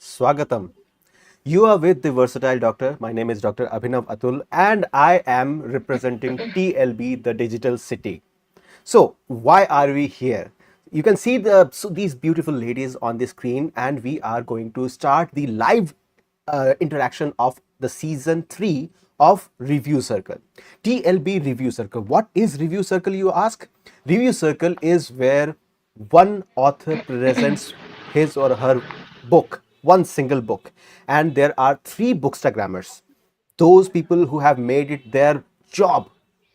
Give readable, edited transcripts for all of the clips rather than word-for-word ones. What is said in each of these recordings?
Swagatam. You are with the Versatile Doctor. My name is Dr. Abhinav Atul and I am representing TLB, the Digital City. So, why are we here? You can see these beautiful ladies on the screen, and we are going to start the live interaction of the season 3 of Review Circle. TLB Review Circle. What is Review Circle, you ask? Review Circle is where one author presents his or her book, one single book, and there are three bookstagrammers, those people who have made it their job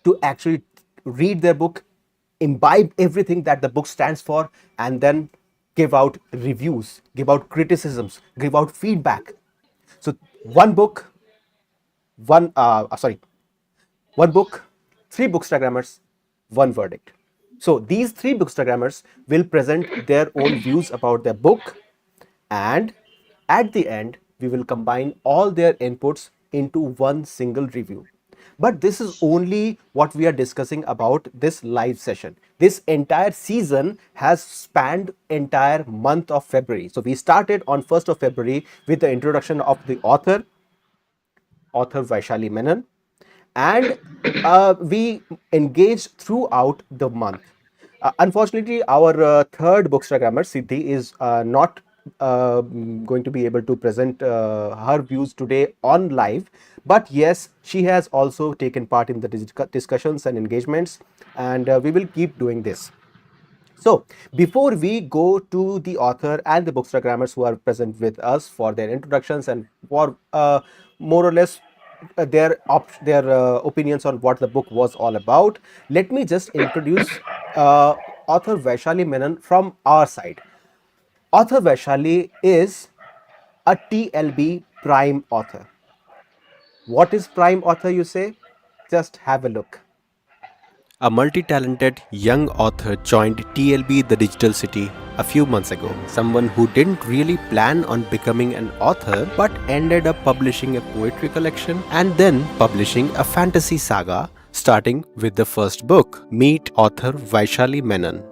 to actually read their book, imbibe everything that the book stands for, and then give out reviews, give out criticisms, give out feedback. So one book, one sorry, one book, three bookstagrammers, one verdict. So these three bookstagrammers will present their own views about their book, and at the end, we will combine all their inputs into one single review. But this is only what we are discussing about this live session. This entire season has spanned entire month of February. So we started on 1st of February with the introduction of the author Vaishali Menon, and we engaged throughout the month. Unfortunately, our third bookstagrammer, Siddhi, is not going to be able to present her views today on live. But yes, she has also taken part in the discussions and engagements, and we will keep doing this. So, before we go to the author and the bookstagrammers who are present with us for their introductions and for more or less their opinions on what the book was all about, let me just introduce author Vaishali Menon from our side. Author Vaishali is a TLB Prime author. What is Prime author, you say? Just have a look. A multi talented young author joined TLB The Digital City a few months ago. Someone who didn't really plan on becoming an author but ended up publishing a poetry collection and then publishing a fantasy saga, starting with the first book. Meet author Vaishali Menon.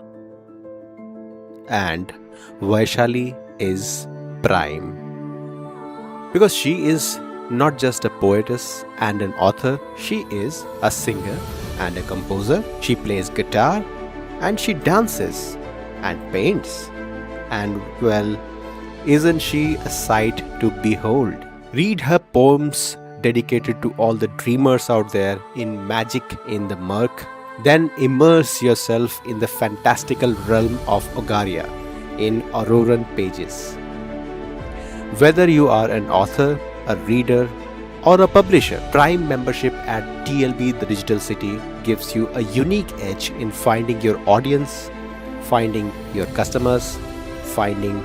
And Vaishali is Prime. Because she is not just a poetess and an author, she is a singer and a composer. She plays guitar and she dances and paints. And well, isn't she a sight to behold? Read her poems dedicated to all the dreamers out there in magic in the murk. Then immerse yourself in the fantastical realm of Ogaria in Auroran pages. Whether you are an author, a reader, or a publisher, Prime membership at TLB The Digital City gives you a unique edge in finding your audience, finding your customers, finding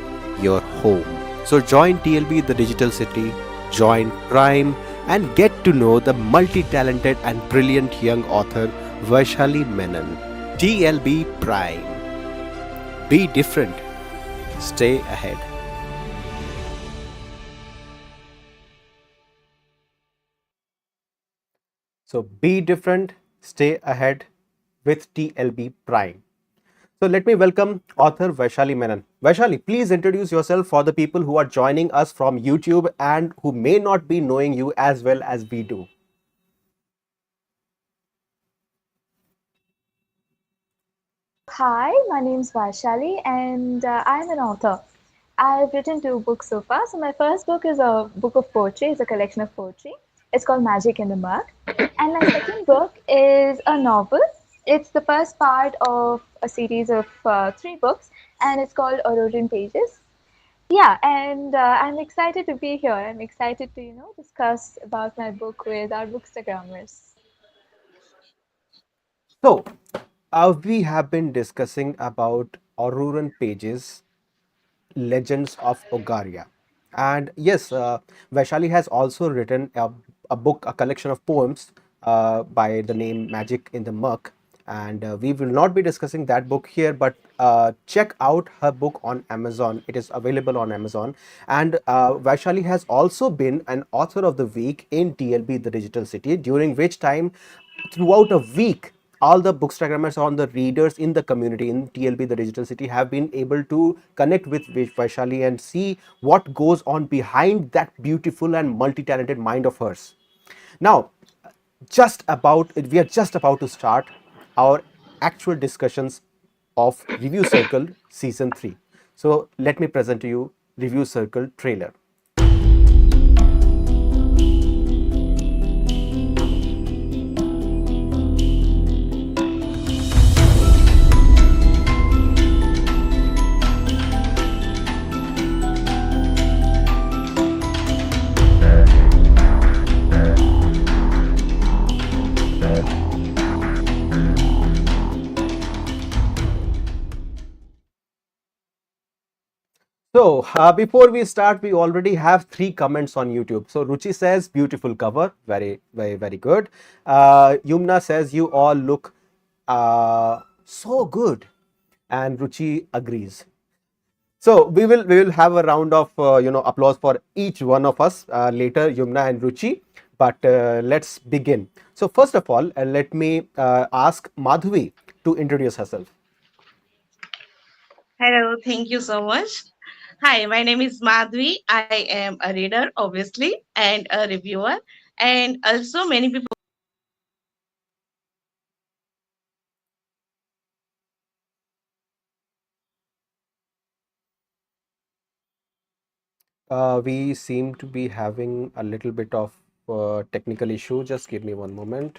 your home. So join TLB The Digital City, join Prime, and get to know the multi-talented and brilliant young author Vaishali Menon. TLB Prime. Be different. Stay ahead. So be different, stay ahead with TLB Prime. So let me welcome author Vaishali Menon. Vaishali, please introduce yourself for the people who are joining us from YouTube and who may not be knowing you as well as we do. Hi, my name is Vaishali and I'm an author. I've written two books so far. So my first book is a book of poetry, it's a collection of poetry. It's called Magic in the Mug. And my second book is a novel. It's the first part of a series of three books and it's called Auroran Pages. Yeah, and I'm excited to be here. I'm excited to, discuss about my book with our bookstagrammers. So we have been discussing about Auroran pages, Legends of Ogaria. And yes, Vaishali has also written a book, a collection of poems by the name Magic in the Muck. And we will not be discussing that book here, but check out her book on Amazon. It is available on Amazon. And Vaishali has also been an author of the week in TLB, the Digital City, during which time, throughout a week, all the bookstagrammers, all the readers in the community in TLB, the Digital City, have been able to connect with Vaishali and see what goes on behind that beautiful and multi-talented mind of hers. Now, we are just about to start our actual discussions of Review Circle Season 3. So let me present to you Review Circle trailer. So, before we start, we already have 3 comments on YouTube. So, Ruchi says, beautiful cover, very, very, very good. Yumna says, you all look so good. And Ruchi agrees. So, we will have a round of applause for each one of us later, Yumna and Ruchi. But let's begin. So, first of all, let me ask Madhvi to introduce herself. Hello, thank you so much. Hi, my name is Madhvi. I am a reader, obviously, and a reviewer. And also, many people. We seem to be having a little bit of technical issue. Just give me one moment.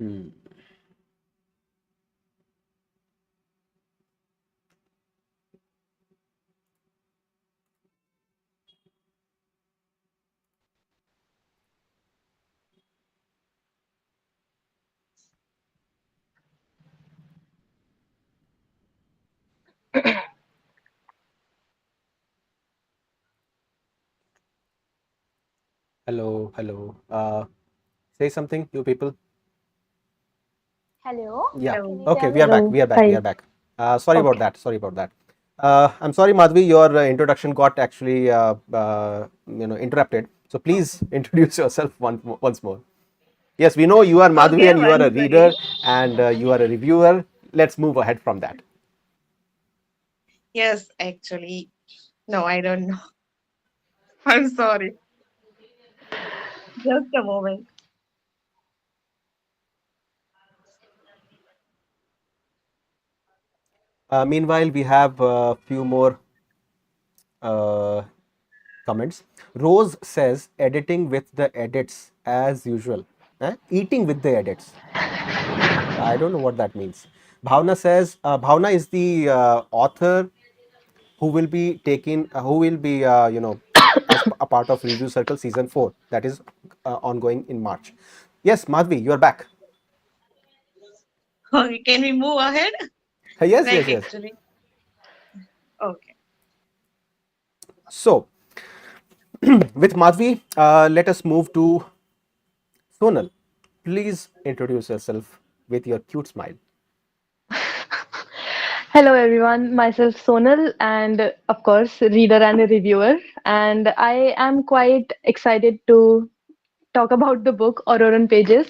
Hmm. Hello, hello. Say something, you people. Hello, Yeah. Hello. can you Okay, hear we are me? back. Hello. We are back. We are Hi. back. Sorry about Okay. that. Sorry about that. I'm sorry, Madhvi. Your introduction got actually interrupted. So please introduce yourself once more. Yes, we know you are Madhvi Okay, and you are one a sorry. reader and you are a reviewer. Let's move ahead from that. Yes, actually. No, I don't know. I'm sorry. Just a moment. Meanwhile, we have a few more uh, comments. Rose says, editing with the edits as usual. Eating with the edits. I don't know what that means. Bhavna says, Bhavna is the author who will be taking, who will be, as a part of Review Circle Season 4, that is ongoing in March. Yes, Madhvi, you are back. Okay, can we move ahead? Yes, Like, yes, yes. actually. Okay. So, with Madhvi, let us move to Sonal. Please introduce yourself with your cute smile. Hello everyone, myself Sonal and of course reader and a reviewer, and I am quite excited to talk about the book Auroran Pages.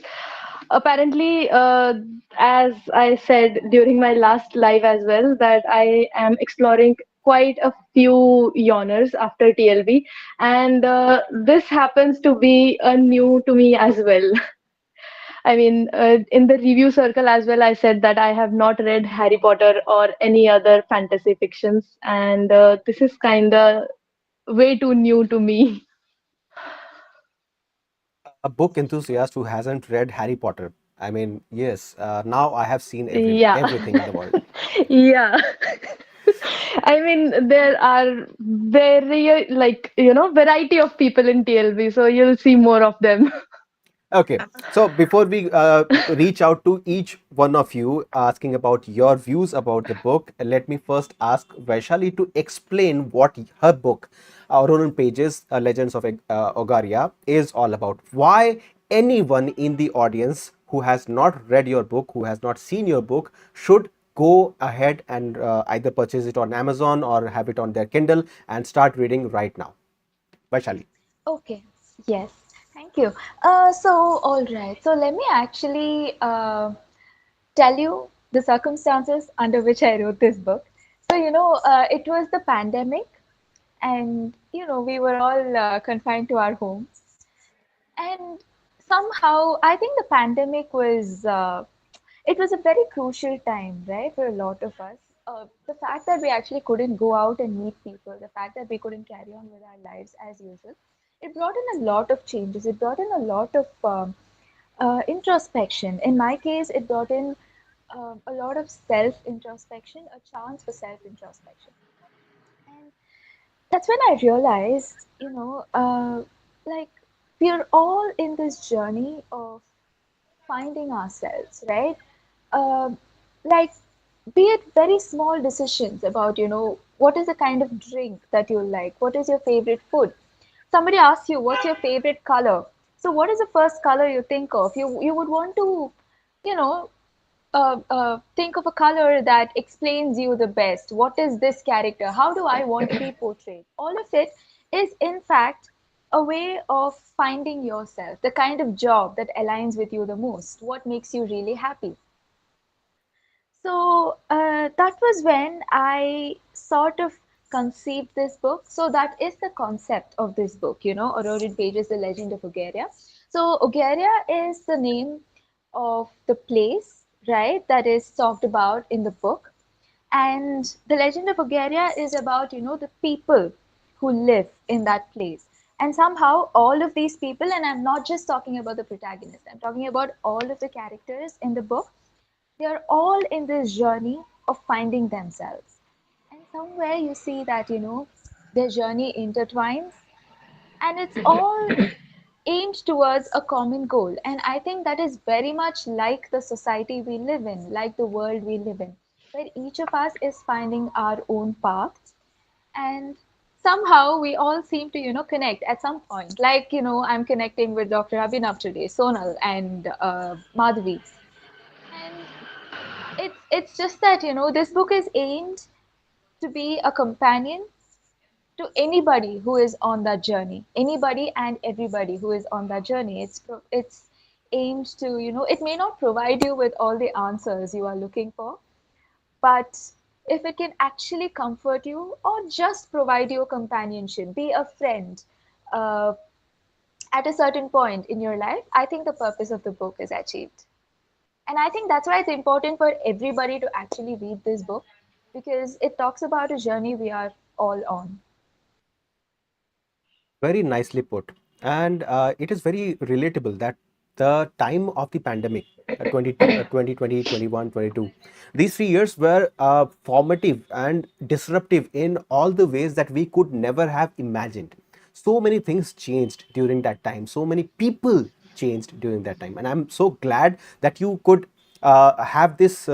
Apparently, as I said during my last live as well, that I am exploring quite a few yawners after TLB, and this happens to be a new to me as well. I mean, in the review circle as well, I said that I have not read Harry Potter or any other fantasy fictions, and this is kind of way too new to me. A book enthusiast who hasn't read Harry Potter. I mean, yes, now I have seen Yeah, everything in the world. yeah. I mean, there are very, like, variety of people in TLB, so you'll see more of them. Okay, so before we reach out to each one of you asking about your views about the book, let me first ask Vaishali to explain what her book, Auroran Pages, Legends of Ogaria, is all about. Why anyone in the audience who has not read your book, who has not seen your book, should go ahead and either purchase it on Amazon or have it on their Kindle and start reading right now. Vaishali. Okay, yes, thank you. All right, so let me actually tell you the circumstances under which I wrote this book. It was the pandemic, and we were all confined to our homes. And somehow, I think the pandemic was it was a very crucial time, right, for a lot of us. The fact that we actually couldn't go out and meet people, the fact that we couldn't carry on with our lives as usual, it brought in a lot of changes. It brought in a lot of introspection. In my case, it brought in a lot of self introspection, a chance for self introspection. And that's when I realized, like we're all in this journey of finding ourselves, right? Um, like, be it very small decisions about, what is the kind of drink that you like? What is your favorite food? Somebody asks you, what's your favorite color? So, what is the first color you think of? You would want to, you know, think of a color that explains you the best. What is this character? How do I want to be portrayed? All of it is, in fact, a way of finding yourself, the kind of job that aligns with you the most, what makes you really happy. That was when I sort of conceived this book. So that is the concept of this book, Auroran Pages, The Legend of Ogaria. So Ogaria is the name of the place, right, that is talked about in the book. And the Legend of Ogaria is about, the people who live in that place. And somehow all of these people, and I'm not just talking about the protagonist, I'm talking about all of the characters in the book, they are all in this journey of finding themselves. And somewhere you see that, their journey intertwines and it's all aimed towards a common goal. And I think that is very much like the society we live in, like the world we live in, where each of us is finding our own path. And somehow we all seem to, connect at some point. Like, I'm connecting with Dr. Abhinav today, Sonal and Madhvi. And it's just that this book is aimed to be a companion to anybody who is on that journey, anybody and everybody who is on that journey. It's aimed to, it may not provide you with all the answers you are looking for, but if it can actually comfort you or just provide you companionship, be a friend uh, at a certain point in your life, I think the purpose of the book is achieved. And I think that's why it's important for everybody to actually read this book because it talks about a journey we are all on. Very nicely put. And it is very relatable that the time of the pandemic, 2020, 22, these 3 years were formative and disruptive in all the ways that we could never have imagined. So many things changed during that time. So many people changed during that time. And I'm so glad that you could have this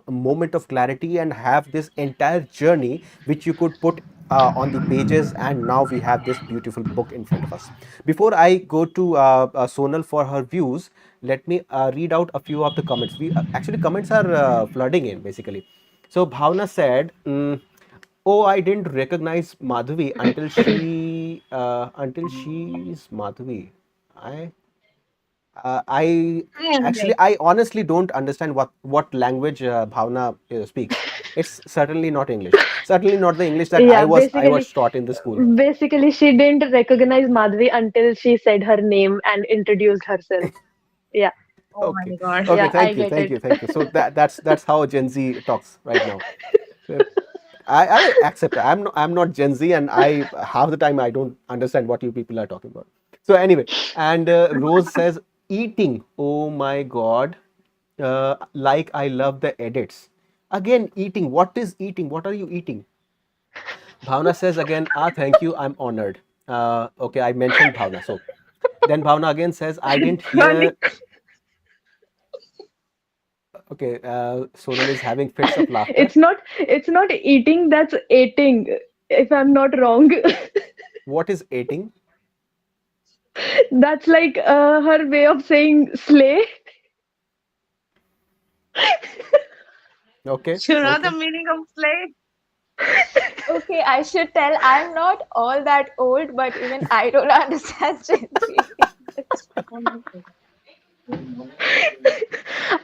moment of clarity and have this entire journey which you could put on the pages, and now we have this beautiful book in front of us. Before I go to Sonal for her views, let me read out a few of the comments. We actually, comments are flooding in basically. So Bhavna said, "Oh, I didn't recognize Madhvi until she's Madhvi. I I I am actually, right. I honestly don't understand what language Bhavna speaks. It's certainly not English. Certainly not the English that Yeah, I was basically, taught in the school. basically, she didn't recognize Madhvi until she said her name and introduced herself. Yeah, Oh Okay, my God. okay. yeah, I Thank you, get thank it. you, thank you. So that's how Gen Z talks right now. Uh, I accept it. I'm not Gen Z, and I half the time I don't understand what you people are talking about. So anyway, and Rose says eating. Oh my God, like I love the edits. Again, eating. What is eating? What are you eating? Bhavna says again, thank you. I'm honored. Okay, I mentioned Bhavna. So Then Bhavna again says, I didn't Sorry. hear. Okay, Sonal is having fits of laughter. It's not eating, that's eating, if I'm not wrong. What is eating? That's like her way of saying slay. Okay, You know the okay. meaning of slave? Okay, I should tell I'm not all that old, but even I don't understand Gen Z.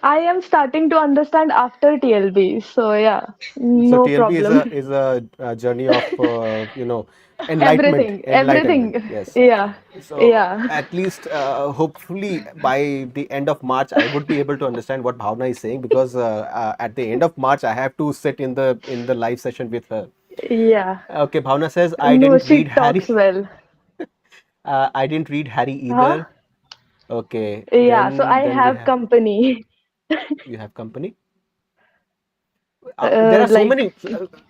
I am starting to understand after TLB, so yeah, So no TLB is problem. a journey of enlightenment, Everything, enlightenment. everything. Yes. Yeah, So yeah. at least hopefully by the end of March I would be able to understand what Bhavna is saying, because at the end of March I have to sit in the live session with her. Yeah. Okay, Bhavna says I No, didn't she read talks Harry. well. I didn't read Harry Huh? either. Okay, Yeah, so then I then we have have, company. you have company. There are so Like, many.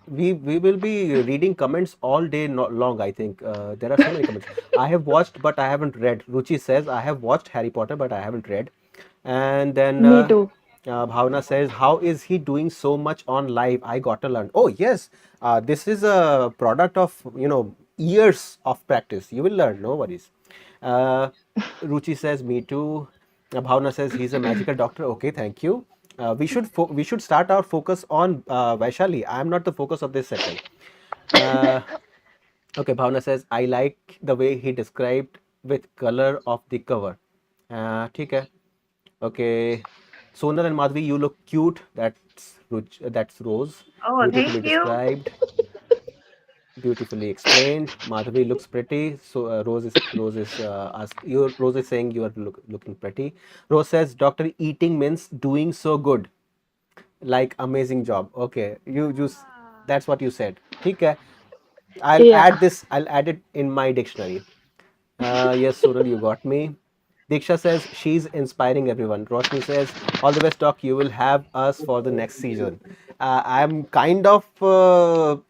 We will be reading comments all day long. I think there are so many comments. I have watched, but I haven't read. Ruchi says I have watched Harry Potter, but I haven't read. And then me too. Bhavna says, "How is he doing so much on live? I got to learn." Oh yes, this is a product of years of practice. You will learn. No worries. Uh, Ruchi says, "Me too." Bhavna says, "He's a magical doctor." Okay, thank you. We should start our focus on Vaishali. I am not the focus of this session. Uh, okay, Bhavna says, "I like the way he described with color of the cover." ठीक है. Okay. Sonal and Madhvi, you look cute. That's Rose. Oh, thank Beautifully you. described. Beautifully explained. Madhavi looks pretty. So Rose is saying you are looking pretty. Rose says, Doctor, eating means doing so good. Like amazing job. Okay, you just that's what you said. Okay, I'll add Yeah. this. I'll add it in my dictionary. Yes, Sonal, you got me. Diksha says she's inspiring everyone. Roshni says, all the best, Doc. You will have us for the next season. I'm kind of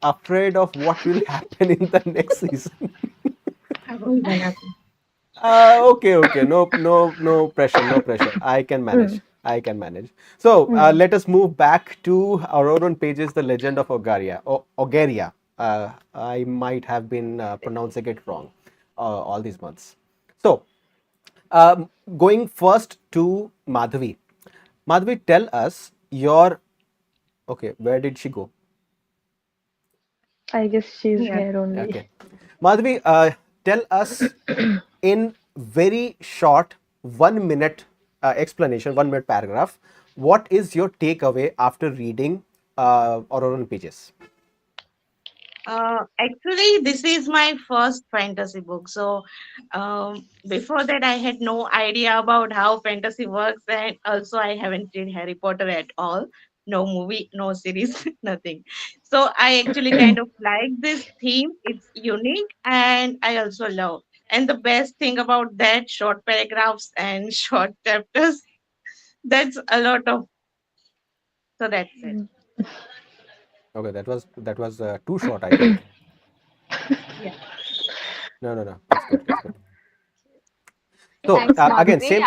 afraid of what will happen in the next season. Okay, okay. No, no, no pressure, no pressure. I can manage. Mm, I can manage. So mm. let us move back to our own pages, The Legend of Ogaria. Ogaria. I might have been pronouncing it wrong all these months. So, going first to Madhavi. Madhavi, tell us your. Okay, where did she go? I guess she's Yes. here only. Okay. Madhavi, tell us in very short 1 minute explanation, 1 minute paragraph, what is your takeaway after reading Auroran Pages? Actually, this is my first fantasy book. So, before that, I had no idea about how fantasy works, and also I haven't read Harry Potter at all. No movie, no series, nothing. So, I actually kind of like this theme. It's unique, and I also love. And the best thing about that, short paragraphs and short chapters. That's a lot of. So that's it. Okay, that was too short, I think. Yeah. No, no, no. That's good. That's good. So Thanks, again, Madhvi. same.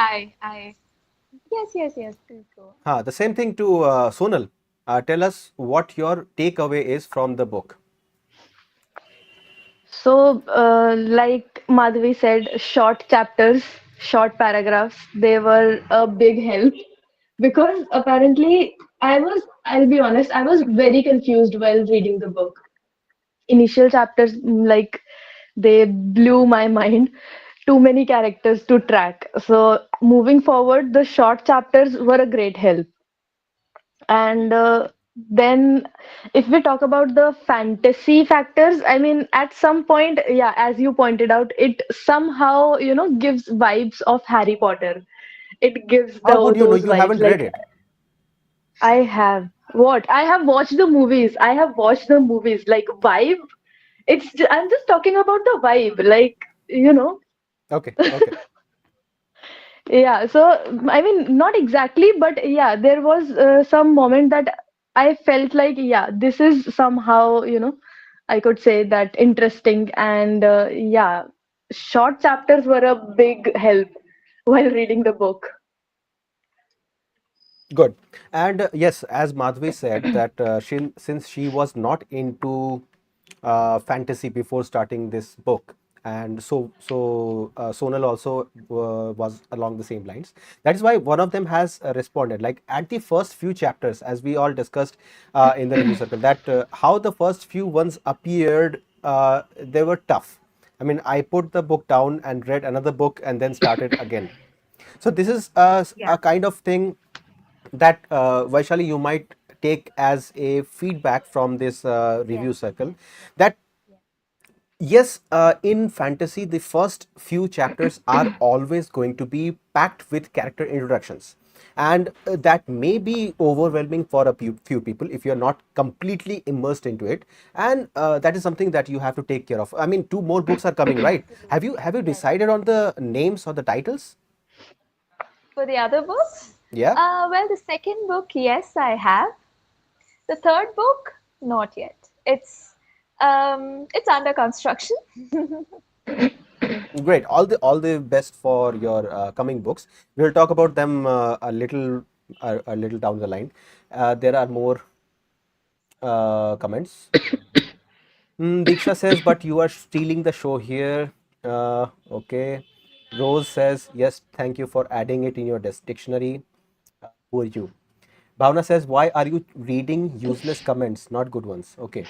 Yes, yes, yes, please go. The same thing to Sonal. Tell us what your takeaway is from the book. So, like Madhvi said, short chapters, short paragraphs, they were a big help because apparently I'll be honest, I was very confused while reading the book. Initial chapters, like, they blew my mind. Too many characters to track. So, moving forward, the short chapters were a great help. And then, if we talk about the fantasy factors, I mean, at some point, yeah, as you pointed out, it somehow, gives vibes of Harry Potter. It gives How would you know those you vibes. haven't read Like, it? I have what? I have watched the movies. I have watched the movies. Like, vibe. I'm just talking about the vibe. Like, you know. Okay, okay. Yeah, so I mean, not exactly, but yeah, there was some moment that I felt like, yeah, this is somehow, I could say that interesting, and yeah. short chapters were a big help while reading the book. Good. And yes, as Madhvi said, that since she was not into fantasy before starting this book, and Sonal also was along the same lines. That is why one of them has responded. Like at the first few chapters, as we all discussed in the review circle, that how the first few ones appeared, they were tough. I mean, I put the book down and read another book and then started again. So this is Yeah. a kind of thing that Vaishali, you might take as a feedback from this Yes. review circle, that Yes. yes, in fantasy the first few chapters are always going to be packed with character introductions, and that may be overwhelming for a few people if you're not completely immersed into it, and that is something that you have to take care of. I mean, two more books are coming, right? Absolutely. Have you Yes. decided on the names or the titles? For the other books, Yeah. well, the second book, yes, I have. The third book, not yet. It's under construction. Great. All the best for your coming books. We'll talk about them a little down the line. There are more comments. Diksha says, "But you are stealing the show here." Okay. Rose says, "Yes, thank you for adding it in your dictionary." Who are you? Bhavna says, "Why are you reading useless comments, not good ones?" Okay.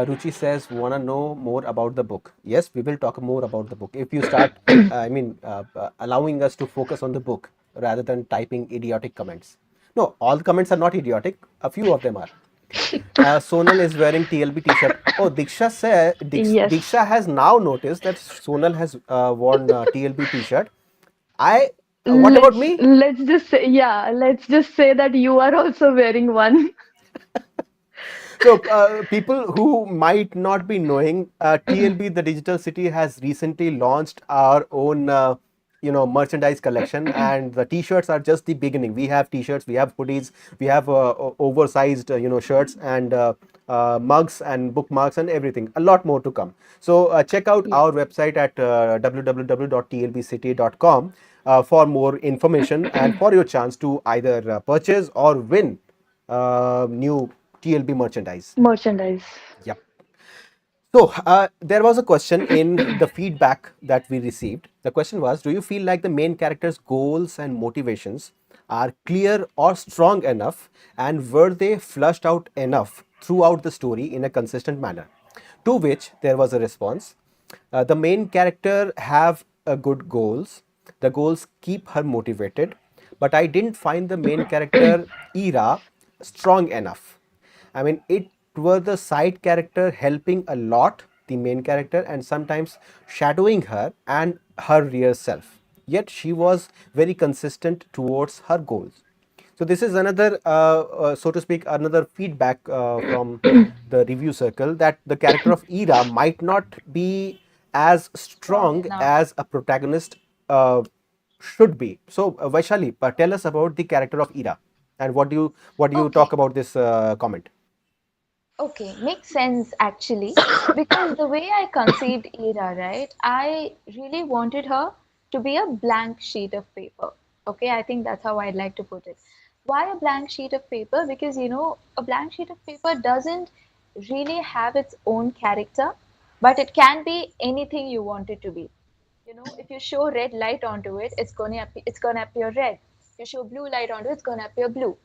Ruchi says, "Wanna know more about the book?" Yes, we will talk more about the book. If you start, allowing us to focus on the book rather than typing idiotic comments. No, all the comments are not idiotic. A few of them are. Sonal is wearing TLB t-shirt. Oh, Yes. Diksha has now noticed that Sonal has worn TLB t-shirt. I. What about me? Let's just say that you are also wearing one. So, people who might not be knowing, TLB, the Digital City, has recently launched our own, merchandise collection, and the T-shirts are just the beginning. We have T-shirts, we have hoodies, we have oversized, shirts and mugs and bookmarks and everything. A lot more to come. So, check out Yes. our website at www.tlbcity.com for more information and for your chance to either purchase or win new TLB merchandise. Merchandise. Yep. So, there was a question in the feedback that we received. The question was, do you feel like the main character's goals and motivations are clear or strong enough, and were they flushed out enough throughout the story in a consistent manner? To which there was a response. The main character have good goals. The goals keep her motivated, but I didn't find the main character Ira strong enough. I mean, it were the side character helping a lot the main character and sometimes shadowing her and her real self. Yet she was very consistent towards her goals. So this is another, so to speak, another feedback from the review circle, that the character of Ira might not be as Strong strong enough. as a protagonist should be. So Vaishali, tell us about the character of Ira, and what do you Okay. talk about this comment? Okay, makes sense actually, because the way I conceived Ira, right, I really wanted her to be a blank sheet of paper. Okay, I think that's how I'd like to put it. Why a blank sheet of paper? Because a blank sheet of paper doesn't really have its own character, but it can be anything you want it to be. If you show red light onto it, it's gonna appear red. If you show blue light onto it, it's gonna appear blue.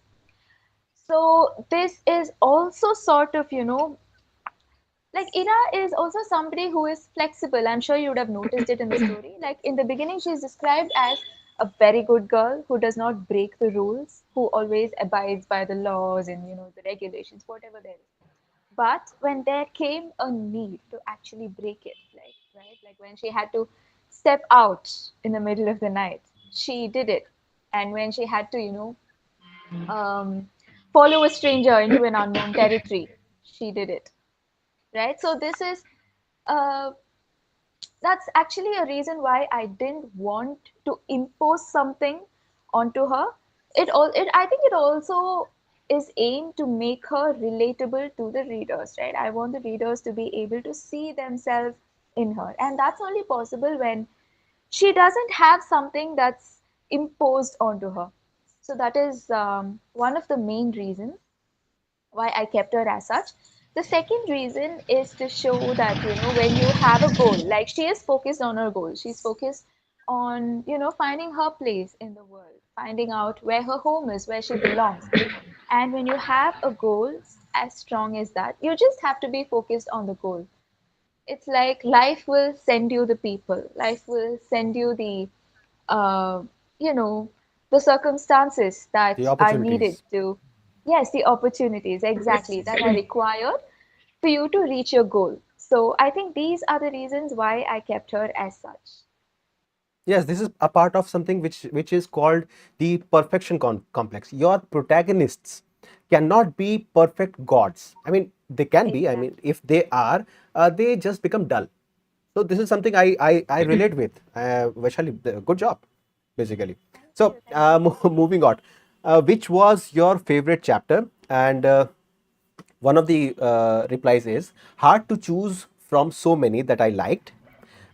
So this is also sort of, like Ira is also somebody who is flexible. I'm sure you would have noticed it in the story. Like in the beginning, she's described as a very good girl who does not break the rules, who always abides by the laws and the regulations, whatever there is. But when there came a need to actually break it, like when she had to step out in the middle of the night, she did it. And when she had to, um, follow a stranger into an unknown territory, she did it. Right? So this is uh, that's actually a reason why I didn't want to impose something onto her. I think it also is aimed to make her relatable to the readers, right? I want the readers to be able to see themselves in her. And that's only possible when she doesn't have something that's imposed onto her. So that is one of the main reasons why I kept her as such. The second reason is to show that, when you have a goal, like she is focused on her goal, she's focused on, finding her place in the world, finding out where her home is, where she belongs. And when you have a goal as strong as that, you just have to be focused on the goal. It's like life will send you the people, life will send you uh, you know, the circumstances The that are needed opportunities. to, yes, the opportunities exactly that are required for you to reach your goal. So I think these are the reasons why I kept her as such. Yes, this is a part of something which is called the perfection complex. Your protagonists cannot be perfect gods. I mean, they can be. I mean, Exactly. if they are, they just become dull. So this is something I relate with. Vaishali, good job, basically. Thank So you. Thank you. moving on, which was your favorite chapter? And one of the replies is hard to choose from so many that I liked,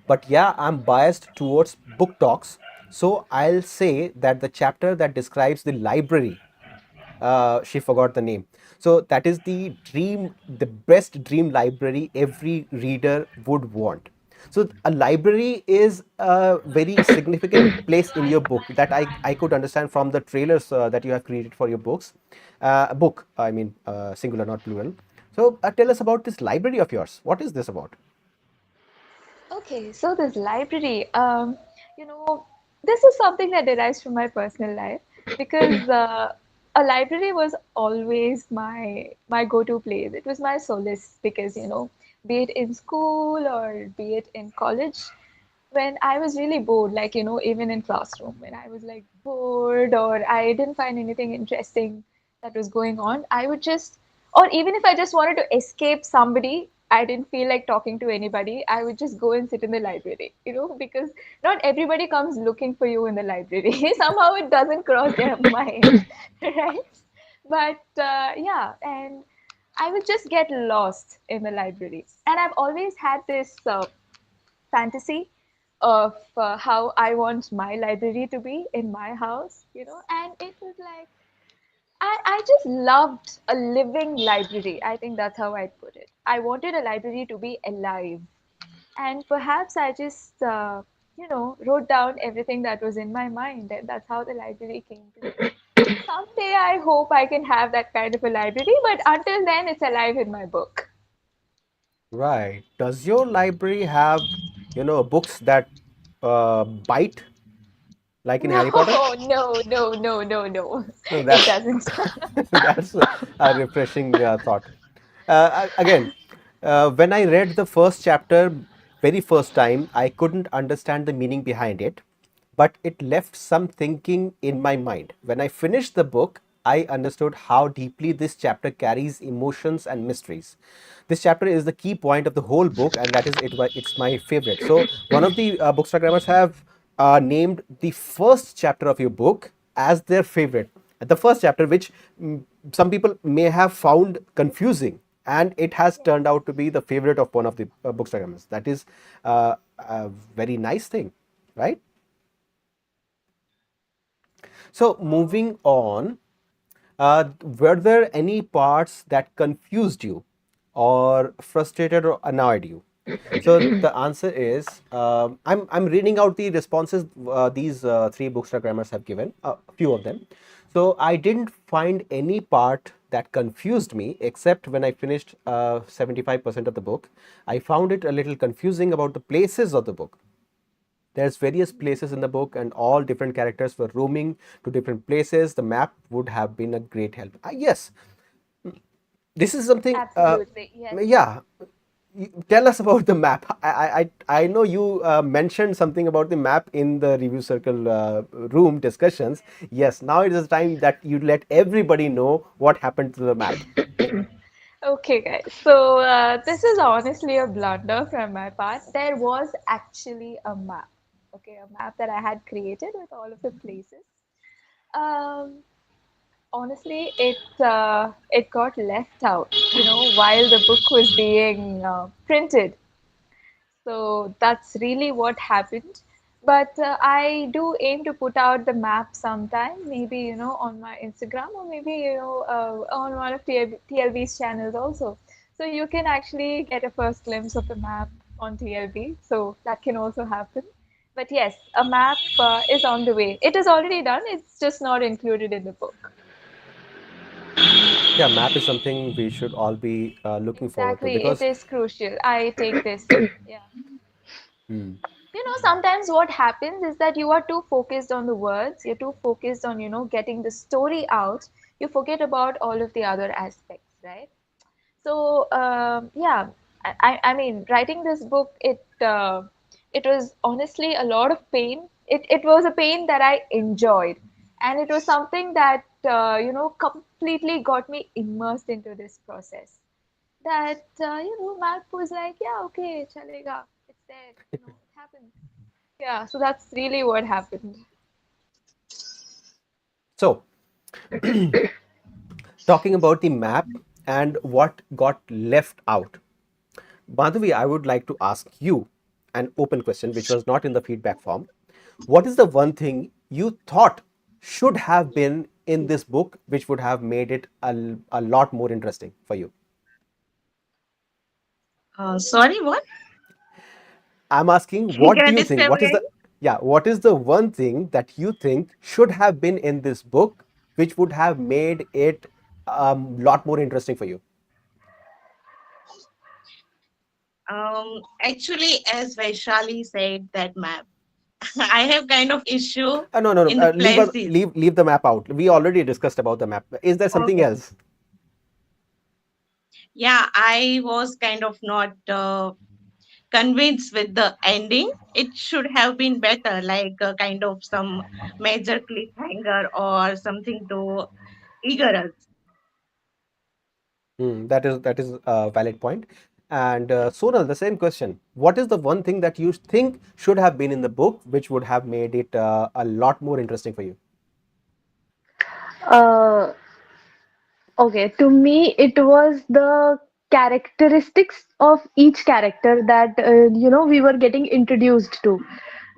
but yeah, I'm biased towards book talks. So I'll say that the chapter that describes the library, she forgot the name. So that is the dream, the best dream library every reader would want. So a library is a very significant place in your book that I could understand from the trailers that you have created for your books. Book, I mean, singular, not plural. So tell us about this library of yours. What is this about? Okay, so this library, you know, this is something that derives from my personal life because a library was always my go-to place. It was my solace because, be it in school or be it in college, when I was really bored, like, even in classroom, when I was like bored or I didn't find anything interesting that was going on, I would just, or even if I just wanted to escape somebody, I didn't feel like talking to anybody, I would just go and sit in the library, because not everybody comes looking for you in the library. Somehow it doesn't cross their mind, right? But yeah, and I would just get lost in the library. And I've always had this fantasy of how I want my library to be in my house, and it was like I just loved a living library. I think that's how I'd put it. I wanted a library to be alive. And perhaps I just, wrote down everything that was in my mind, and that's how the library came to be. Someday I hope I can have that kind of a library, but until then, it's alive in my book. Right. Does your library have, books that bite like in No, Harry Potter? no, no, no, no, no. No, It that's doesn't. that's a refreshing thought. Again, when I read the first chapter very first time, I couldn't understand the meaning behind it, but it left some thinking in my mind. When I finished the book, I understood how deeply this chapter carries emotions and mysteries. This chapter is the key point of the whole book, and that is it. It's my favorite. So one of the bookstagrammers have named the first chapter of your book as their favorite. The first chapter, which some people may have found confusing, and it has turned out to be the favorite of one of the bookstagrammers. That is a very nice thing, right? So moving on, were there any parts that confused you or frustrated or annoyed you? So the answer is I'm reading out the responses these three bookstagrammers have given, a few of them. So I didn't find any part that confused me except when I finished 75% of the book. I found it a little confusing about the places of the book. There's various places in the book, and all different characters were roaming to different places. The map would have been a great help. Yes, this is something. Absolutely. Yes. Yeah, tell us about the map. I know you mentioned something about the map in the review circle room discussions. Yes, now it is time that you let everybody know what happened to the map. Okay, guys. So this is honestly a blunder from my part. There was actually a map. Okay, a map that I had created with all of the places. Um, Honestly, it got left out, while the book was being printed. So that's really what happened. But I do aim to put out the map sometime, maybe, on my Instagram, or maybe, on one of TLB's channels also. So you can actually get a first glimpse of the map on TLB. So that can also happen. But yes, a map is on the way. It is already done. It's just not included in the book. Yeah, map is something we should all be looking forward to Exactly. It because is crucial. I take this. Yeah. hmm, Sometimes what happens is that you are too focused on the words, you're too focused on, getting the story out, you forget about all of the other aspects, right? So, yeah, I mean, writing this book, it was honestly a lot of pain. It was a pain that I enjoyed, and it was something that, completely got me immersed into this process. That, Mark was like, yeah, okay, chalega, it's there, it happens. Yeah, so that's really what happened. so talking about the map and what got left out. Madhavi, I would like to ask you an open question which was not in the feedback form. What is the one thing you thought should have been in this book which would have made it a lot more interesting for you? Sorry, what? I'm asking, Can what do you you think? describe What is again? the, yeah, what is the one thing that you think should have been in this book which would have made it a lot more interesting for you? Actually, as Vaishali said, that map, I have kind of issue No, no, no. in the Leave, places. leave the map out. We already discussed about the map. Is there something Okay. else? Yeah, I was kind of not convinced with the ending. It should have been better, like kind of some major cliffhanger or something to eager us. That is a valid point. And Sonal, the same question. What is the one thing that you think should have been in the book, which would have made it a lot more interesting for you? Uh, Okay, to me, it was the characteristics of each character that we were getting introduced to.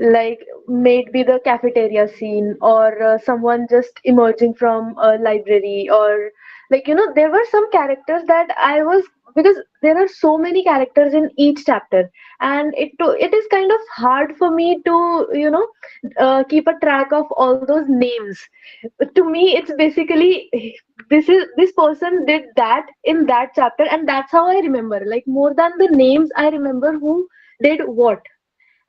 Like, maybe the cafeteria scene, or someone just emerging from a library, or like, there were some characters that I was, because there are so many characters in each chapter, and it is kind of hard for me to, keep a track of all those names. To me, it's basically, this person did that in that chapter, and that's how I remember. Like, more than the names, I remember who did what.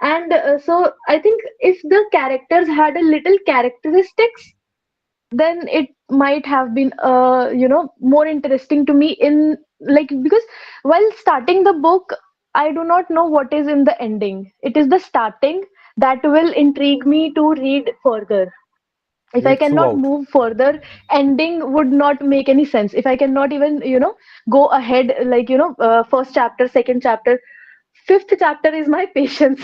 And so I think if the characters had a little characteristics, then it might have been more interesting to me, in like, because while starting the book, I do not know what is in the ending. It is the starting that will intrigue me to read further. If I Read cannot throughout. move further, ending would not make any sense. If I cannot even go ahead, like, first chapter, second chapter, fifth chapter is my patience.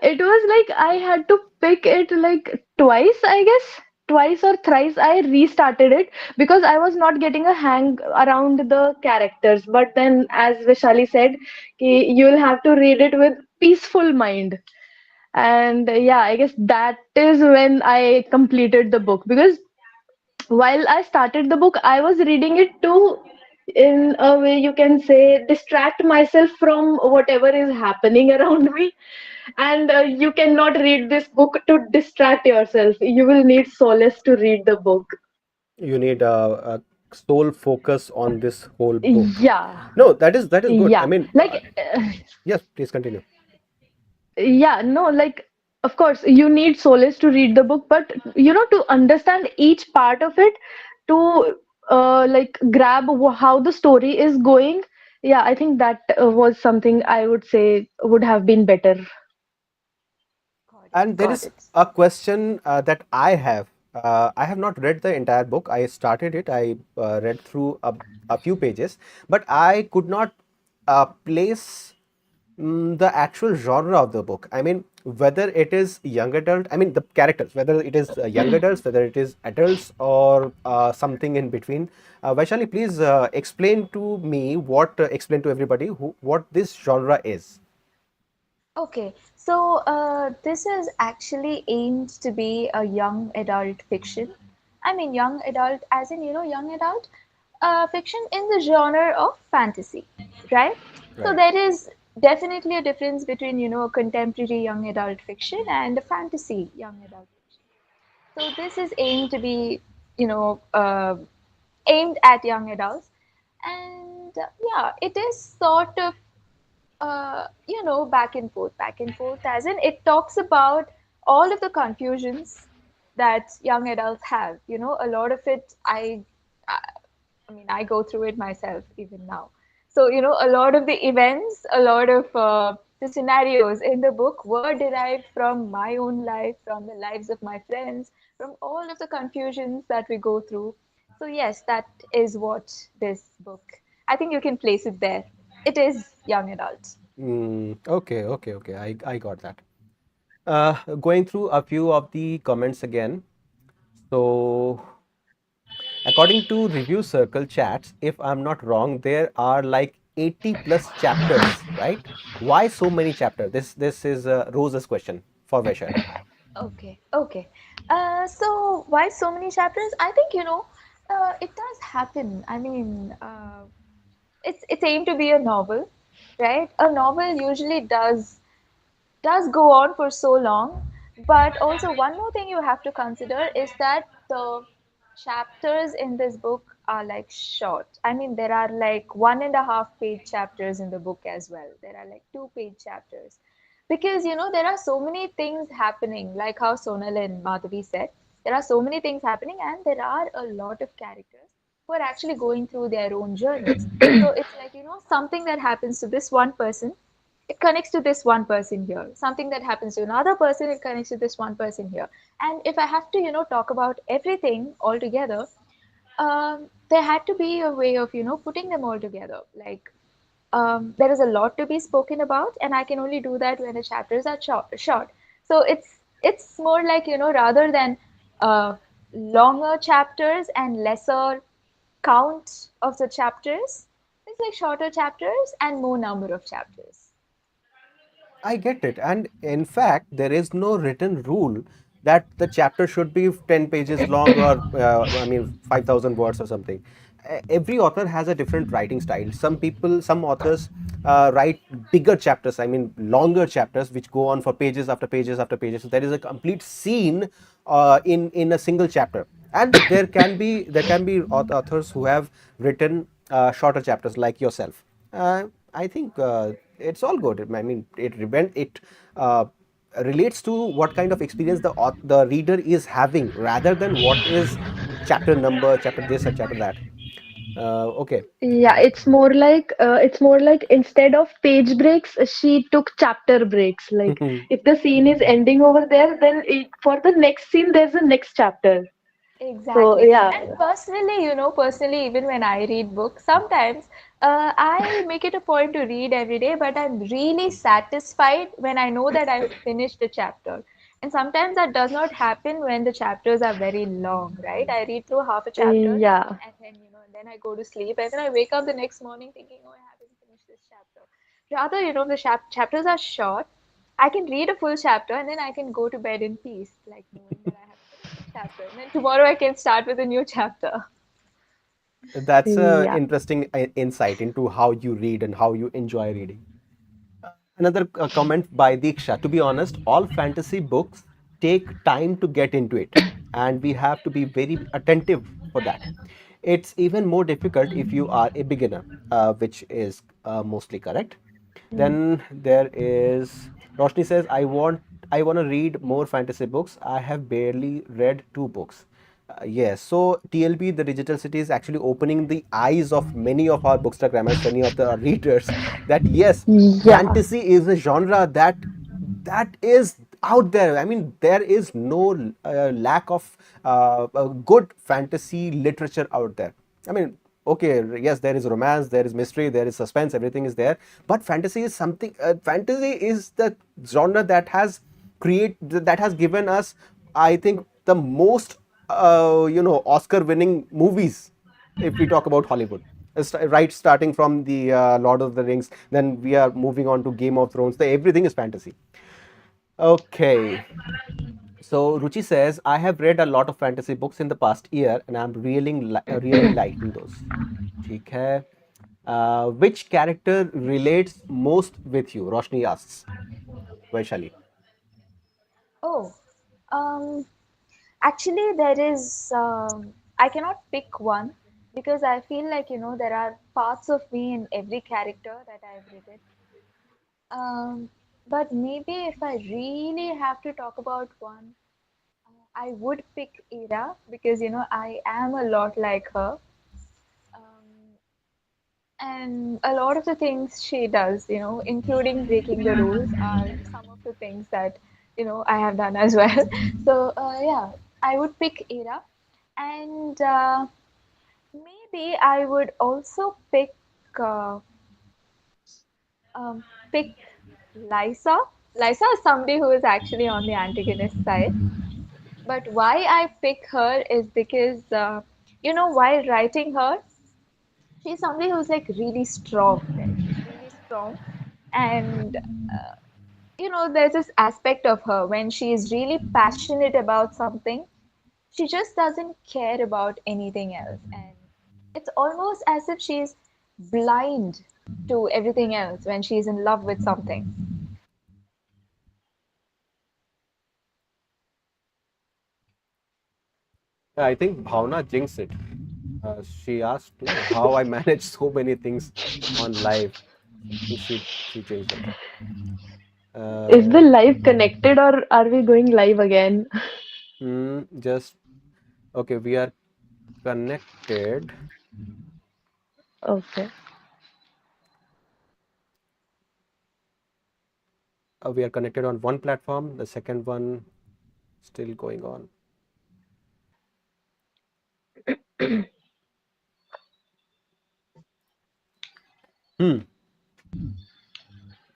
It was like I had to pick it like twice, I guess. Twice or thrice I restarted it, because I was not getting a hang around the characters. But then, as Vishali said, you'll have to read it with peaceful mind. And yeah, I guess that is when I completed the book, because while I started the book, I was reading it to, in a way you can say, distract myself from whatever is happening around me. And you cannot read this book to distract yourself. You will need solace to read the book. You need a sole focus on this whole book. Yeah, No, that is good. I yeah. mean, Like, yes, please continue. yeah, no, like, of course, you need solace to read the book, but to understand each part of it, to like grab how the story is going. Yeah, I think that was something I would say would have been better. Got it, And there got is it. a question that I have. I have not read the entire book. I started it. I read through a few pages, but I could not place the actual genre of the book. I mean, whether it is young adult, I mean the characters, whether it is young adults, whether it is adults, or something in between. Vaishali, please explain to me explain to everybody what this genre is. Okay, so this is actually aimed to be a young adult fiction. I mean, young adult, as in, young adult fiction in the genre of fantasy, right? So Right. there is definitely a difference between, a contemporary young adult fiction and a fantasy young adult fiction. So this is aimed to be, you know, aimed at young adults. And yeah, it is sort of back and forth, as in it talks about all of the confusions that young adults have. A lot of it, I mean, I go through it myself even now. So, a lot of the events, a lot of the scenarios in the book were derived from my own life, from the lives of my friends, from all of the confusions that we go through. So, yes, that is what this book, I think you can place it there. It is young adult. Okay, okay, okay. I got that. Going through a few of the comments again. So, according to review circle chats, if I'm not wrong, there are like 80 plus chapters, right? Why so many chapters? This is Rose's question for Vaishali. Okay, okay. So why so many chapters? I think, it does happen. I mean, it's aimed to be a novel, right? A novel usually does go on for so long. But also, one more thing you have to consider is that the chapters in this book are like short. I mean, there are like 1.5 page chapters in the book as well. There are like 2 page chapters. Because, there are so many things happening, like how Sonal and Madhavi said, there are so many things happening, and there are a lot of characters who are actually going through their own journeys. So it's like, something that happens to this one person, it connects to this one person here. Something that happens to another person, it connects to this one person here. And if I have to, talk about everything all together, there had to be a way of, putting them all together. Like, there is a lot to be spoken about, and I can only do that when the chapters are short. So it's more like, rather than uh, longer chapters and lesser count of the chapters, it's like shorter chapters and more number of chapters. I get it. And in fact, there is no written rule that the chapter should be 10 pages long or, I mean, 5,000 words or something. Every author has a different writing style. Some authors write bigger chapters, I mean, longer chapters, which go on for pages after pages after pages. So there is a complete scene in a single chapter. And there can be authors who have written shorter chapters like yourself. I think it's all good. I mean, it relates to what kind of experience the reader is having, rather than what is chapter number, chapter this or chapter that. Okay. Yeah, it's more like instead of page breaks, she took chapter breaks. Like if the scene is ending over there, then for the next scene there's a next chapter. So Exactly. yeah. And personally, even when I read books, sometimes I make it a point to read every day, but I'm really satisfied when I know that I've finished a chapter. And sometimes that does not happen when the chapters are very long, right? I read through half a chapter Yeah. and then, and then I go to sleep and then I wake up the next morning thinking, oh, I haven't finished this chapter. Rather, the chapters are short. I can read a full chapter and then I can go to bed in peace, like knowing that I have finished this chapter. And then tomorrow I can start with a new chapter. That's a Yeah. interesting insight into how you read and how you enjoy reading. Another comment by Diksha. To be honest, all fantasy books take time to get into it, and we have to be very attentive for that. It's even more difficult if you are a beginner, which is mostly correct. Then there is Roshni says, I want to read more fantasy books. I have barely read 2 books. Yes, so TLB, the Digital City, is actually opening the eyes of many of our bookstagrammers, many of the readers, that yes, Yeah. fantasy is a genre that is out there. I mean, there is no lack of good fantasy literature out there. I mean, okay, yes, there is romance, there is mystery, there is suspense, everything is there. But fantasy is something. Fantasy is the genre that has that has given us, I think, the most Oscar winning movies, if we talk about Hollywood. Right, starting from the Lord of the Rings, then we are moving on to Game of Thrones. Everything is fantasy. Okay. So Ruchi says, I have read a lot of fantasy books in the past year and I'm really liking those. ठीक है. Which character relates most with you? Roshni asks. Vaishali. Oh, um, actually, there is. I cannot pick one because I feel like there are parts of me in every character that I've written. But maybe if I really have to talk about one, I would pick Ira because I am a lot like her. Um, and a lot of the things she does, including breaking the rules, are some of the things that I have done as well. So yeah, I would pick Ira, and maybe I would also uh, um, pick Lysa. Lysa is somebody who is actually on the antagonist side. But why I pick her is because, while writing her, she's somebody who's like really strong, right? She's really strong. And, there's this aspect of her when she is really passionate about something, she just doesn't care about anything else. And it's almost as if she's blind to everything else when she's in love with something. I think Bhavna jinxed it. She asked, how I manage so many things on live. I think she changed it. Is Uh, the live connected or are we going live again? just okay. We are connected. Okay. We are connected on one platform. The second one still going on. Hmm.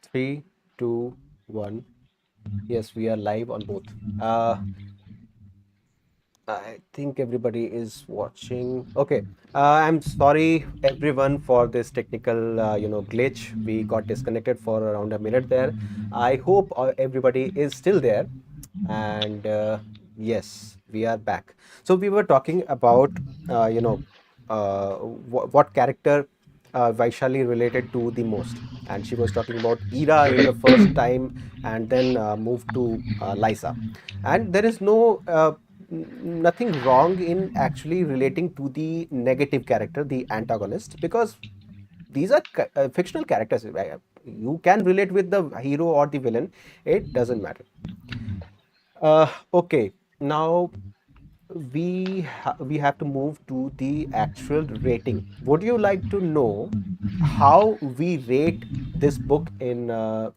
Three, two, one. Yes, we are live on both. I think everybody is watching. Okay. I'm sorry everyone for this technical, glitch. We got disconnected for around a minute there. I hope everybody is still there. And yes, we are back. So we were talking about, what character Vaishali related to the most. And she was talking about Ira in the first time and then moved to Lysa. And there is nothing wrong in actually relating to the negative character, the antagonist, because these are fictional characters. You can relate with the hero or the villain, it doesn't matter. Okay, now we have to move to the actual rating. Would you like to know how we rate this book in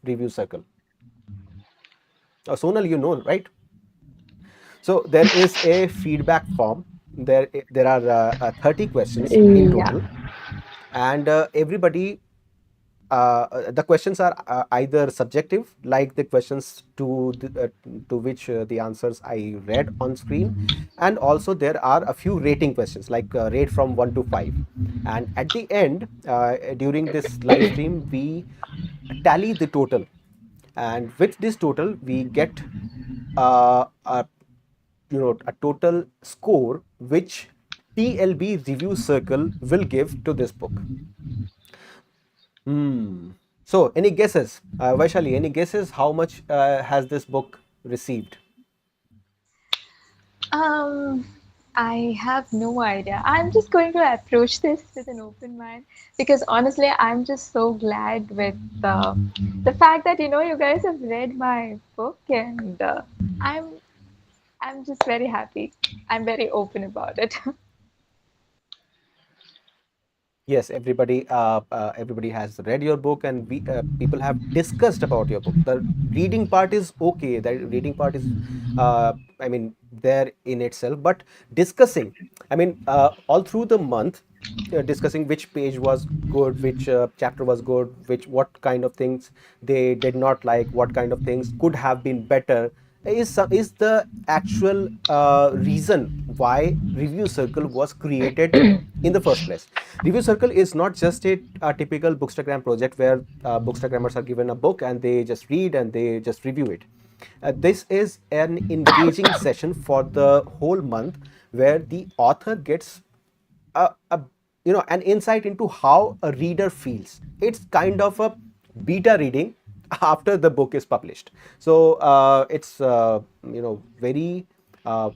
review circle? Sonal, you know, right? So there is a feedback form. There are 30 questions in Yeah. total, and everybody. The questions are either subjective, like the questions to which the answers I read on screen, and also there are a few rating questions, like rate from 1 to 5. And at the end, during this live stream, we tally the total, and with this total, we get a a total score which TLB Review Circle will give to this book. Hmm. So, any guesses, Vaishali? Any guesses how much has this book received? Um, I have no idea. I'm just going to approach this with an open mind because honestly, I'm just so glad with the fact that you guys have read my book, and I'm I'm just very happy. I'm very open about it. Yes, everybody has read your book, and we people have discussed about your book. The reading part is okay. The reading part is, I mean, there in itself. But discussing, I mean, all through the month, discussing which page was good, which chapter was good, which what kind of things they did not like, what kind of things could have been better, is the actual reason why Review Circle was created in the first place. Review Circle is not just a typical Bookstagram project where Bookstagrammers are given a book and they just read and they just review it. This is an engaging session for the whole month where the author gets a an insight into how a reader feels. It's kind of a beta reading after the book is published. So it's very uh,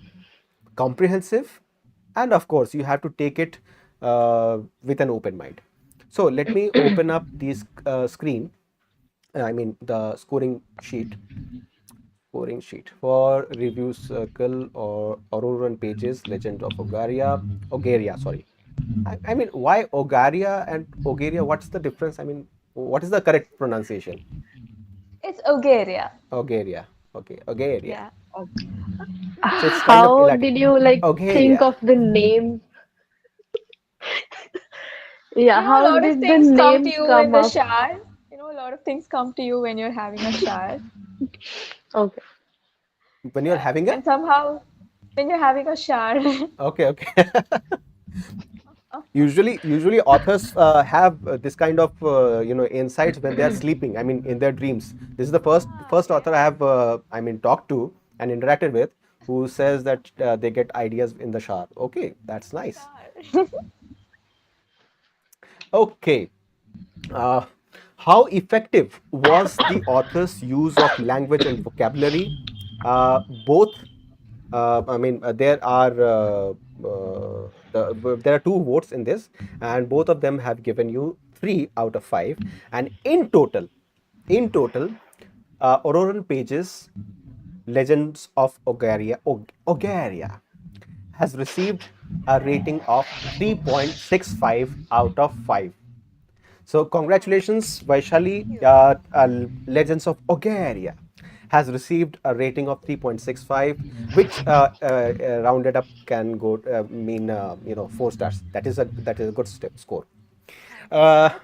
comprehensive, and of course you have to take it with an open mind. So let me open up this screen, I mean the scoring sheet for Review Circle or Auroran Pages, Legend of Ogaria, sorry. I mean, why Ogaria and Ogaria? What's the difference? I mean, what is the correct pronunciation? It's Ogaria. Ogaria. Okay, Ogaria. Yeah. Okay. So it's kind of How Latin. did you like think Ogaria. of the name? Yeah, A how lot of did the things come to name you in come the up? shower. A lot of things come to you when you're having a shower. Okay. When you're Yeah. having a And somehow, when you're having a shower, okay, okay. Usually authors have this kind of insights when they are sleeping. I mean, in their dreams. This is the first author I yeah, have talked to and interacted with who says that they get ideas in the shower. Okay, that's nice. shower. Okay. Uh, how effective was the author's use of language and vocabulary? Both, there are there are two votes in this, and both of them have given you 3 out of 5. And in total, Auroran Pages, Legends of Ogaria has received a rating of 3.65 out of 5. So congratulations, Vaishali. Thank you. Legends of Ogaria has received a rating of 3.65, which rounded up can go mean 4 stars. That is a good score. Thank you so Uh, much.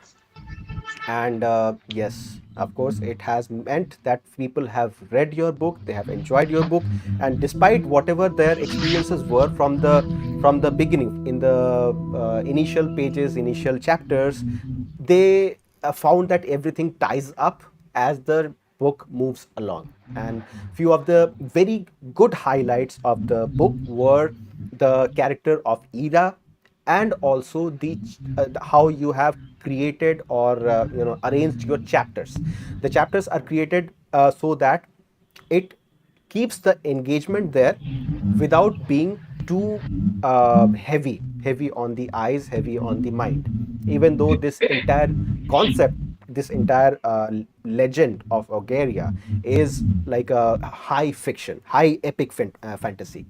and yes, of course, it has meant that people have read your book, they have enjoyed your book, and despite whatever their experiences were from the beginning, in the initial pages, initial chapters, they found that everything ties up as the book moves along. And few of the very good highlights of the book were the character of Ira, and also the how you have created or arranged your chapters. The chapters are created so that it keeps the engagement there without being too heavy on the eyes, heavy on the mind. Even though this entire concept, this entire legend of Ogaria is like a high fiction, high epic fantasy.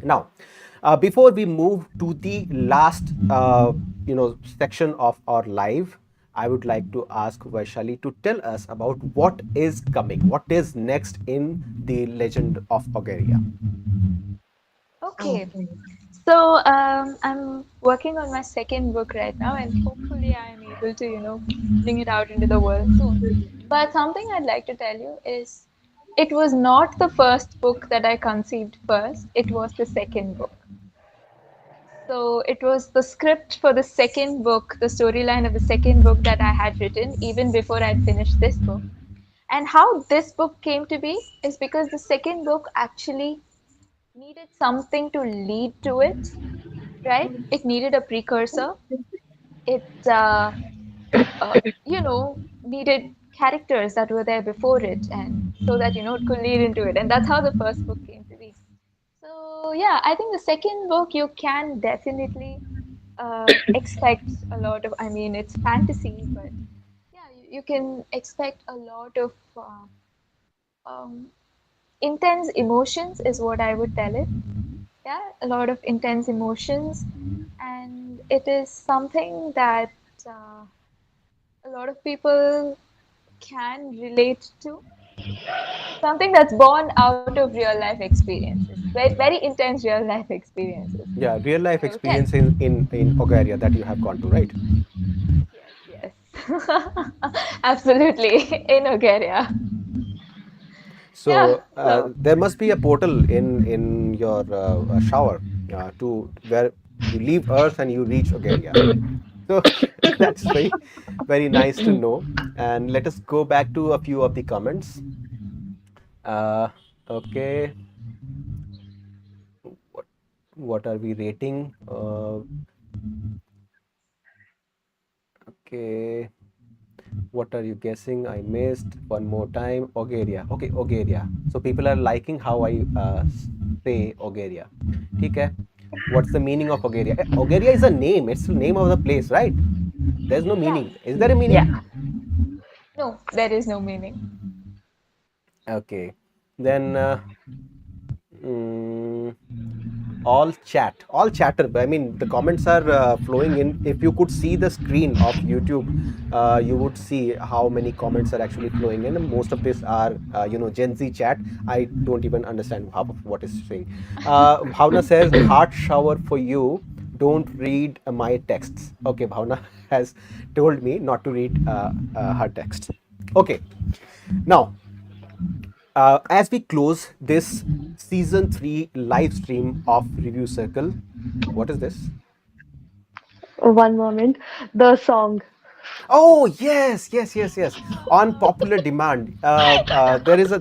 Now, before we move to the last, section of our live, I would like to ask Vaishali to tell us about what is coming, what is next in the Legend of Ogaria. Okay. Okay. So I'm working on my second book right now, and hopefully I am able to, bring it out into the world soon. But something I'd like to tell you is it was not the first book that I conceived first, it was the second book. So it was the script for the second book, the storyline of the second book that I had written even before I'd finished this book. And how this book came to be is because the second book actually needed something to lead to it, right? It needed a precursor. It, needed characters that were there before it, and so that, it could lead into it. And that's how the first book came to be. So, yeah, I think the second book you can definitely expect a lot of, I mean, it's fantasy, but yeah, you can expect a lot of um, intense emotions, is what I would tell it. Yeah, a lot of intense emotions, and it is something that a lot of people can relate to. It's something that's born out of real life experiences, very, very intense real life experiences. Yeah, real life So, can experience in Bulgaria that you have gone to, right? yes, absolutely in Bulgaria. Yeah, So so there must be a portal in your shower to where you leave Earth and you reach Bulgaria. So that's very nice to know. And let us go back to a few of the comments. Uh, okay, what what are we rating? Okay, what are you guessing? I missed one more time. Bulgaria. Okay, Bulgaria. So people are liking how I say Bulgaria. Okay. What's the meaning of Bulgaria? Bulgaria is a name. It's the name of the place, right? There's no yeah, meaning. Is there a meaning? Yeah. no, there is no meaning. Okay. Then mm, all chatter. I mean, the comments are flowing in. If you could see the screen of YouTube, you would see how many comments are actually flowing in. And most of this are Gen Z chat. I don't even understand half of what is saying. Bhavna says heart shower for you. Don't read my texts. Okay, Bhavna has told me not to read her text. Okay, now as we close this season 3 live stream of Review Circle, what is this? One moment. The song. Oh yes, yes, yes, yes. On popular demand, there is a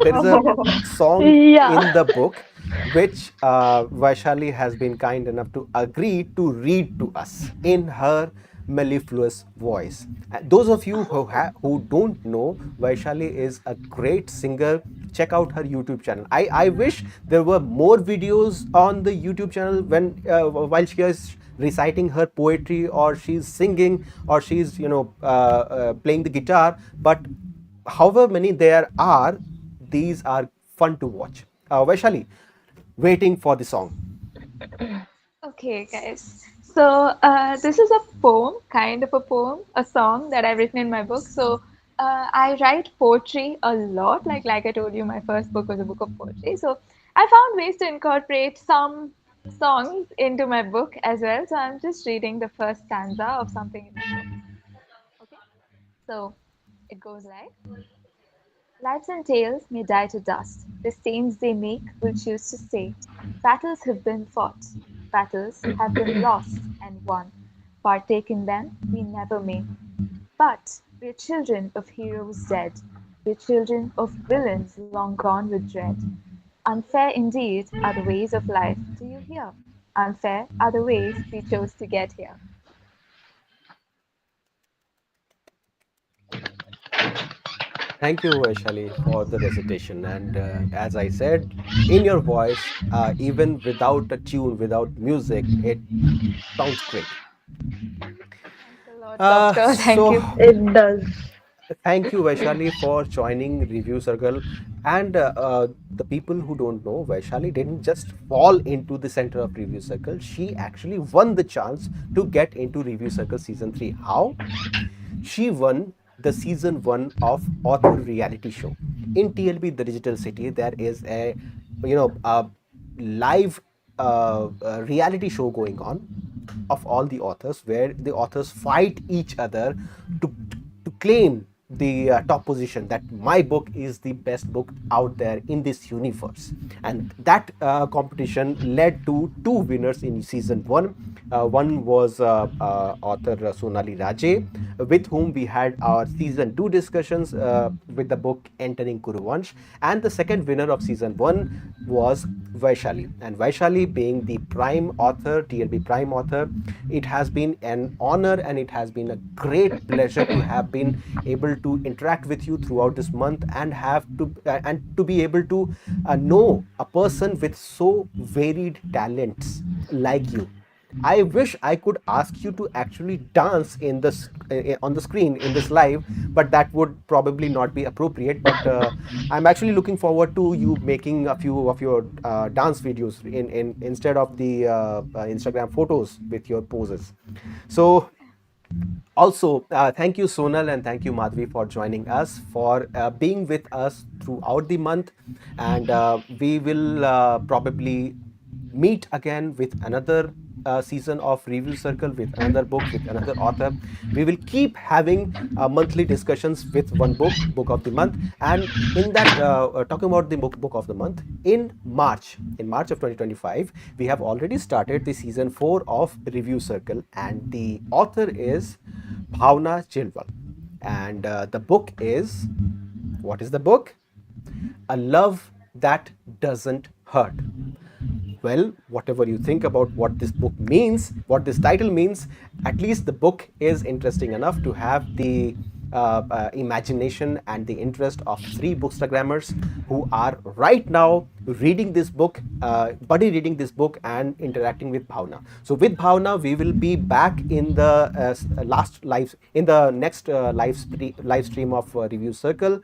song Yeah. in the book which Vaishali has been kind enough to agree to read to us in her mellifluous voice. Those of you who don't know, Vaishali is a great singer. Check out her YouTube channel. I wish there were more videos on the YouTube channel when while she is reciting her poetry or she's singing or she's playing the guitar. But however many there are, these are fun to watch. Vaishali, waiting for the song. Okay, guys. So this is a poem, kind of a poem, a song that I've written in my book. So I write poetry a lot. Like I told you, my first book was a book of poetry. So I found ways to incorporate some songs into my book as well. So I'm just reading the first stanza of something in my book. Okay. So it goes like. Lives and tales may die to dust, the stains they make will choose to stay. Battles have been fought, battles have been lost and won. Partake in them we never may. But we're children of heroes dead, we're children of villains long gone with dread. Unfair indeed are the ways of life, do you hear? Unfair are the ways we chose to get here. Thank you, Vaishali, for the recitation. And as I said, in your voice, even without a tune, without music, it sounds great. Thanks a lot, doctor. Thank So you. It does. thank you, Vaishali, for joining Review Circle. And the people who don't know, Vaishali didn't just fall into the center of Review Circle. She actually won the chance to get into Review Circle season 3. How? She won the season 1 of author reality show. In TLB, the Digital City, there is a live reality show going on of all the authors where the authors fight each other to to claim the top position that my book is the best book out there in this universe. And that competition led to two winners in season 1. One was author Sonali Raje, with whom we had our season 2 discussions with the book Entering Kuruvansh. And the second winner of season 1 was Vaishali. And Vaishali, being the prime author, TLB prime author, it has been an honor and it has been a great pleasure to have been able to interact with you throughout this month and to be able to know a person with so varied talents like you. I wish I could ask you to actually dance in this on the screen in this live, but that would probably not be appropriate. But I'm actually looking forward to you making a few of your dance videos in instead of the Instagram photos with your poses. So also, thank you, Sonal, and thank you, Madhvi, for joining us, for being with us throughout the month. And we will probably meet again with another season of Review Circle, with another book, with another author. We will keep having monthly discussions with one book of the month. And in that, talking about the book of the month, in March of 2025, we have already started the season 4 of Review Circle, and the author is Bhavna Chilwal. And the book is, what is the book? A Love That Doesn't Hurt. Well, whatever you think about what this book means, what this title means, at least the book is interesting enough to have the imagination and the interest of three bookstagrammers who are right now reading this book, buddy reading this book and interacting with Bhavna. So with Bhavna, we will be back in the last live, in the next live stream of Review Circle.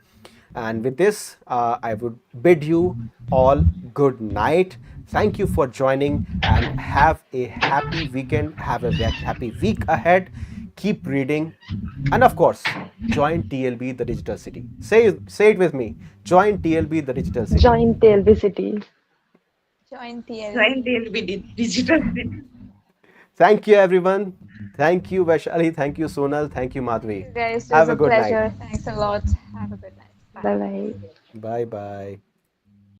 And with this, I would bid you all good night. Thank you for joining and have a happy weekend. Have a happy week ahead. Keep reading. And of course, join TLB, the Digital City. Say it with me. Join TLB, the Digital City. Join TLB City. Join Right, TLB. they'll be digital. Thank you, everyone. Thank you, Vaishali. Thank you, Sonal. Thank you, Thank Madhvi. you guys. It was Have a a good night. pleasure. Thanks a lot. Have a good night. Bye. Bye bye. Bye bye.